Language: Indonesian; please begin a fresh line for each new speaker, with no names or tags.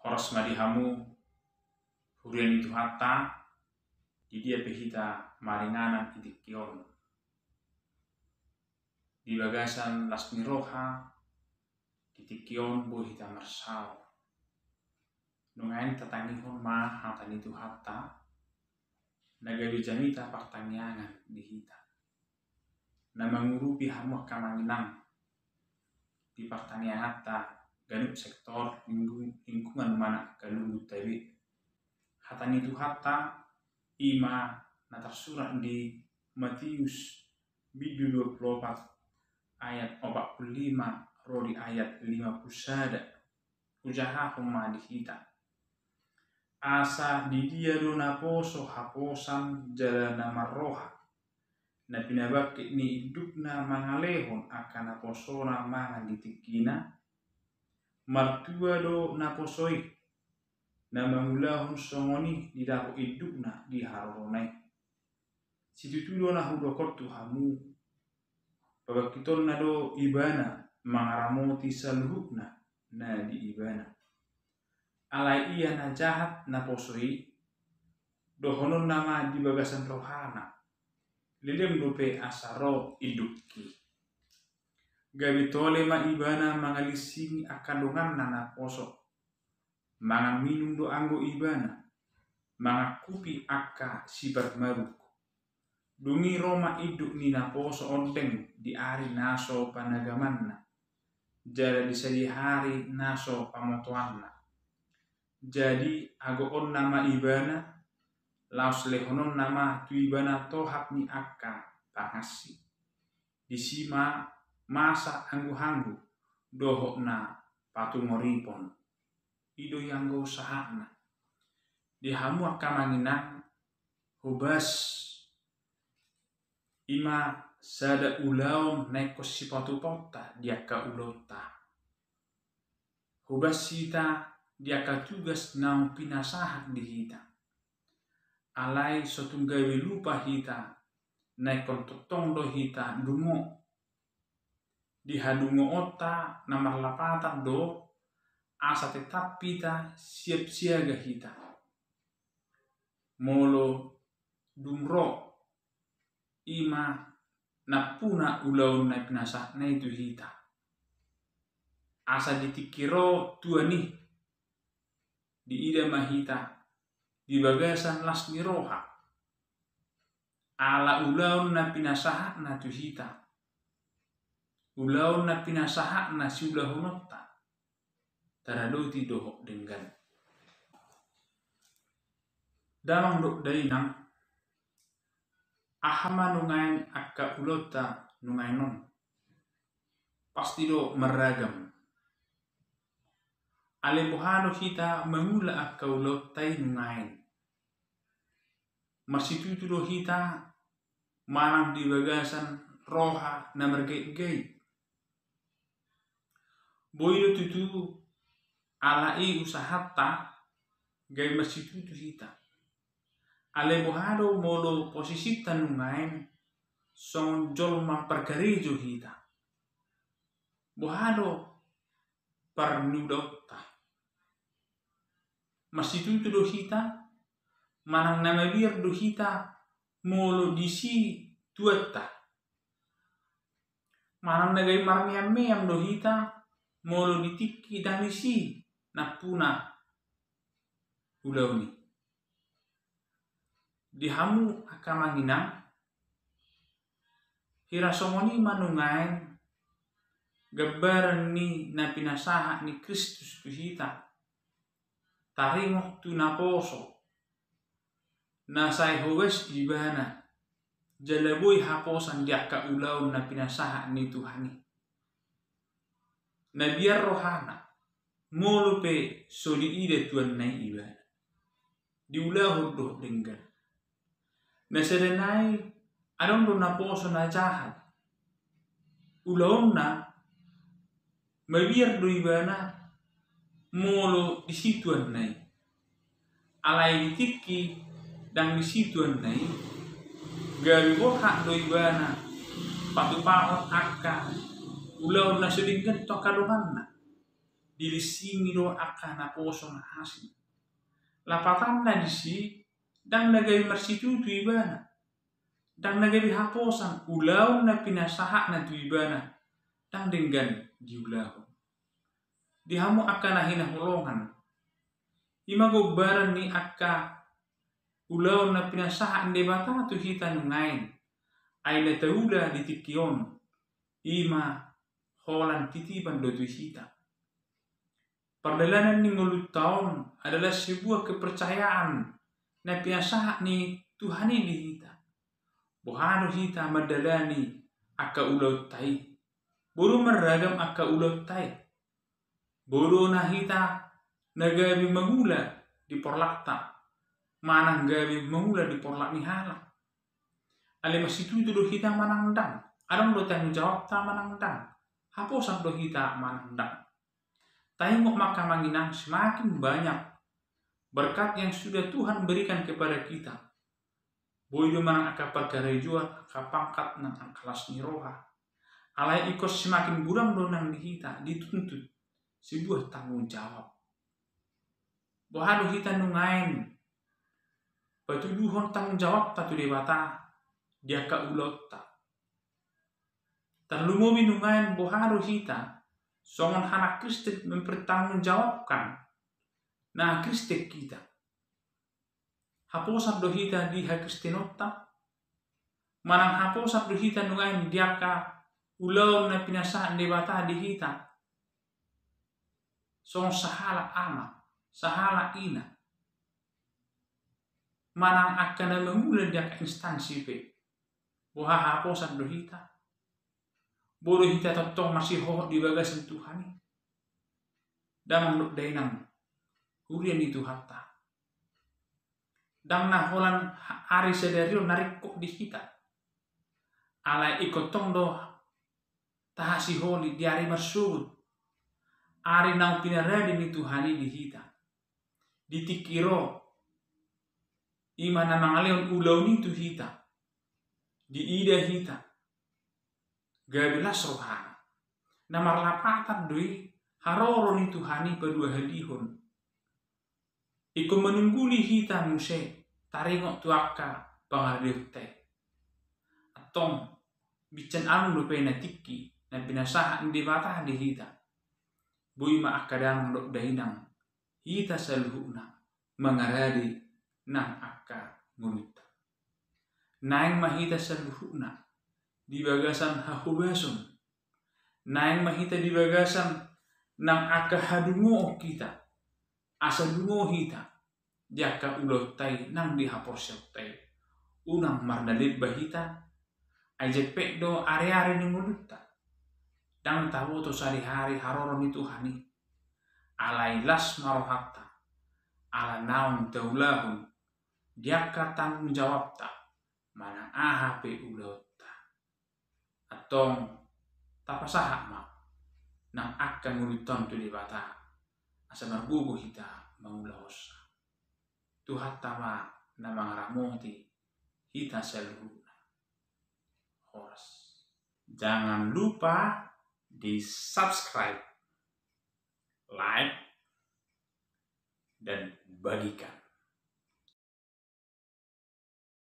horas madihamu hurian itu hatta di dia pehita maringanan itikion di bagasan lasmi roha titikion bohita marsau nungain tatangihon ma hatan itu hatta nagawi jamita pertanyaan di hita na mengurupi hamu kamanginang di pertanian hatta ganup sektor lingkungan mana ganup tabi hatan itu hatta ima na tersurat di Matius bidu 24 ayat 45 rodi ayat 50 sada ujaha huma di hita asa di dia do naposo haposan jalana marroha na pinabakit ni idupna mangalehon akan naposona mangan ditikina martua do naposoi na mangulahon songoni di dapo idupna di haronai situtudo na hudokortu hamu pabakiton na do ibana mangaramoti saluhukna na di ibana alai iya na jahat na posoi dohonon nama di bagasan rohana lilem dope asaro idukki gabi tole ma ibana mangalising akandungan nana poso mangang minum do anggo ibana mangakupi akka sibar maruk dungi roma iduk nina poso onteng di ari naso panagamanna jada disadi hari naso pamotoanna jadi ago on nama ibana laos lehonon nama tu ibana tohap ni akka pangasi disima masa hanggu-hanggu dohok na patungoripon ido yanggo sahana dihamu akka manginang hubas ima sada ulaon nekos sipatu pota diaka ulota hubas sita diaka tugas nang pinasahat di hita alai sotunggawi lupa hita naikon totong do hita dungo dihadungo ota namar lapatan do asa tetap pita siap siaga hita molo dumro ima napuna ulaun na pinasah na itu hita asa ditikiro tuani di ida mahita di bagasan lasmi roha ala ulaun na pinasaha na tuhita ulaun na pinasaha na siulahunota taradoti dohok denggan damang dok dainang ahama nungain akka ulota nungainon pasti do meragam alemohano hita mangula akka ulotai nungain marsitutu do hita manang di bagasan roha na mergeit-geit boyo tutu alai usahata gai marsitutu hita alemohano molo posisita nungain song jolma pergarejo hita bohado parnudota marsitutu do hita manang nama biar do hita molo disi tuata manang nagai marmiam-miam do hita molo ditiki danisi napuna ulauni dihamu akamanginang hirasomoni manungain gabaran ni na pinasaha ni Kristus tu hita taringoh tu naposo nasai howes ibana jalaboy haposan diaka ulaun na pinasaha ni Tuhani na biar rohana molo pe soli ide tuan nai ibana diulahon doh denggan na sedenai adong do naposo na jahat ulaun na mabiar do ibana molo disituan nai alai ditiki dan disituan nai gari hak do ibana patu paon akka ulaun na sedingkan to kadonganna dilisingi do akan aposon hasil. Lapatan na disi dan nagawi marsitutu ibana. Dan nagawi haposan ulaw na pinasaha na tu ibana. Dan dengan diulahu. Dihamu akan nahina hulongan. Imagogbaran ni akka ulaw na pinasaha ande bata tu hita nungain. Ay na taula di tikion. Ima holan titipan do tu hita. Perdalanan ni ngulut tahun adalah sebuah kepercayaan na pinasaha ni Tuhan di hita. Bohano hita madalani akka ulaw tai. Boro meragam akka ulaw tai. Boro na hita nagabi mangula di porlakta. Manang gabi mangula di porlak ni halak. Alimas itu do hita manangdang. Adang do tanggung jawab ta manangdang. Haposan do hita manangdang. Tengok maka manginang semakin banyak berkat yang sudah Tuhan berikan kepada kita. Boido manang aka perkara jua aka pangkat nang kelas ni roha. Alai ikut semakin burang do nang dihita dituntut sebuah tanggung jawab. Bohado hita nungain patuduhon tanggung jawab tatu debata dia ka ulot ta. Terlumomi nungain bohado hita songon anak Kristen mempertanggungjawabkan nah Kristen kita. Haposan do hita di ha Kristenota. Manang haposan do hita nungain diaka ulaw na pinasaan debata di hita. Songon sahala ama, sahala ina. Manang akan na memula diaka instansi pe. Boha haposan do hita. Bodo hita totong masih hohot di bagasan Tuhan. Dan menurut dainang hurian itu hatta. Dan naholan hari sederio narik kok di kita. Alai ikotong do tahasi holi di hari marsud. Ari nang pinaradi ni Tuhani di hita. Ditikiro ima na mangaleon ulaw ni tu hita. Di ida hita. Gabilas rohana. Na marlapatan doi haroro ni Tuhani padua hadihon. Iko menungguli hita muse taringok tuaka pangardiute. Atong bican anu lupa na tiki na pinasaha di bata di hita. Bui ma akadang dok dainang hita saluhuna mangaradi nang akka nguruta. Naing mahita saluhuna di bagasan hahubason. Naing mahita di bagasan nang akka hadungo kita. Asa dungo hita. Jaka ulotai nang dihaposyautai. Unang mardalib bahita. Ajepek do are-are ni nguluta. Dang tahu to sari-hari haroron itu hani. Alai las marohata. Ala naung taulahun. Jaka tanggung jawab ta. Mana aha pe ulota. Atong tapasaha ma. Nang akan nguluton tu dibata. Asa margugo hita maulaos. Tuhat tama na mangaramoti hita seluruhna. Horas. Jangan lupa di subscribe, like, dan bagikan.